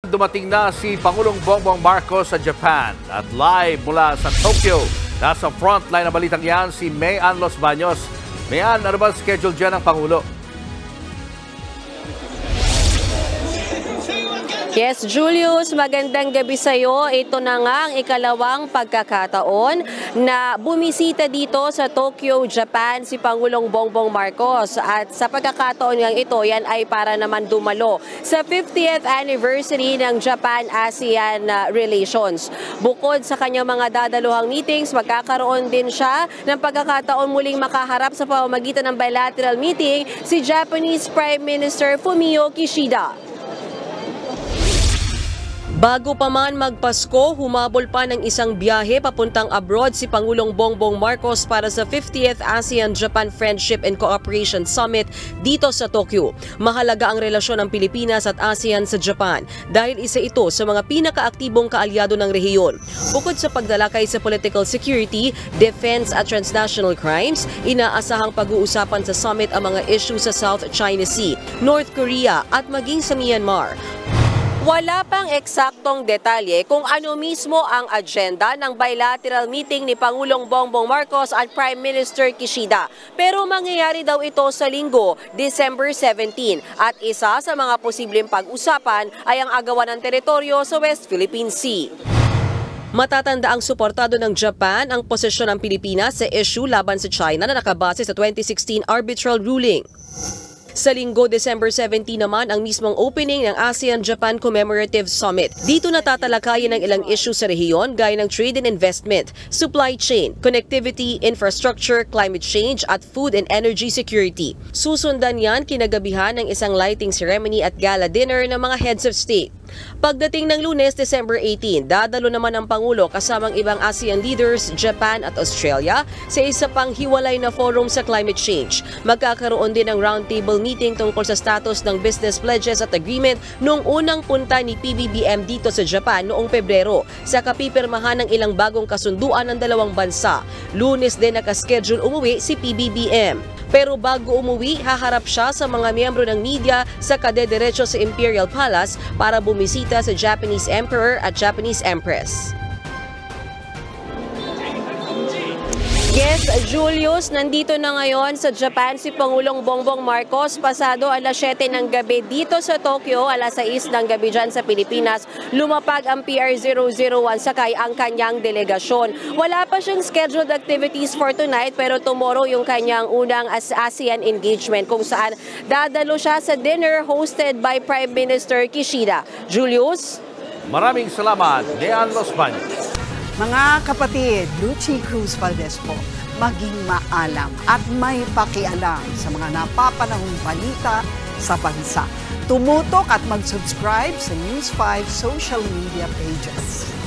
Dumating na si Pangulong Bongbong Marcos sa Japan at live mula sa Tokyo. Nasa frontline na balitang yan si Mayan Los Baños. Mayan, ano ba schedule dyan ng Pangulo? Yes, Julius, magandang gabi sa iyo. Ito na nga ang ikalawang pagkakataon na bumisita dito sa Tokyo, Japan si Pangulong Bongbong Marcos. At sa pagkakataon nga ito, yan ay para naman dumalo sa 50th anniversary ng Japan-ASEAN relations. Bukod sa kanyang mga dadaluhang meetings, magkakaroon din siya ng pagkakataon muling makaharap sa pamamagitan ng bilateral meeting si Japanese Prime Minister Fumio Kishida. Bago pa man magpasko, humabol pa ng isang biyahe papuntang abroad si Pangulong Bongbong Marcos para sa 50th ASEAN-Japan Friendship and Cooperation Summit dito sa Tokyo. Mahalaga ang relasyon ng Pilipinas at ASEAN sa Japan dahil isa ito sa mga pinakaaktibong kaalyado ng rehiyon. Bukod sa pagdalakay sa political security, defense at transnational crimes, inaasahang pag-uusapan sa summit ang mga issue sa South China Sea, North Korea at maging sa Myanmar. Wala pang eksaktong detalye kung ano mismo ang agenda ng bilateral meeting ni Pangulong Bongbong Marcos at Prime Minister Kishida. Pero mangyayari daw ito sa Linggo, December 17. At isa sa mga posibleng pag-usapan ay ang agawan ng teritoryo sa West Philippine Sea. Matatanda ang suportado ng Japan ang posisyon ng Pilipinas sa issue laban sa China na nakabase sa 2016 arbitral ruling. Sa Linggo, December 17 naman ang mismong opening ng ASEAN-Japan Commemorative Summit. Dito natatalakayin ng ilang issue sa rehiyon gaya ng trade and investment, supply chain, connectivity, infrastructure, climate change at food and energy security. Susundan yan kinagabihan ng isang lighting ceremony at gala dinner ng mga heads of state. Pagdating ng Lunes, December 18, dadalo naman ang Pangulo kasamang ibang ASEAN leaders, Japan at Australia sa isa pang hiwalay na forum sa climate change. Magkakaroon din ng roundtable meeting tungkol sa status ng business pledges at agreement noong unang punta ni PBBM dito sa Japan noong Pebrero sa kapipirmahan ng ilang bagong kasunduan ng dalawang bansa. Lunes din nakaschedule umuwi si PBBM. Pero bago umuwi, haharap siya sa mga miyembro ng media sa kadederecho sa Imperial Palace para bumisita sa Japanese Emperor at Japanese Empress. Yes, Julius, nandito na ngayon sa Japan si Pangulong Bongbong Marcos. Pasado alas 7 ng gabi dito sa Tokyo, alas 6 ng gabi dyan sa Pilipinas. Lumapag ang PR001 sakay ang kanyang delegasyon. Wala pa siyang scheduled activities for tonight pero tomorrow yung kanyang unang ASEAN engagement kung saan dadalo siya sa dinner hosted by Prime Minister Kishida. Julius? Maraming salamat, Mayan Los Baños. Mga kapatid, Lucy Cruz Valdez po, maging maalam at may pakialam sa mga napapanahong balita sa bansa. Tumutok at mag-subscribe sa News 5 social media pages.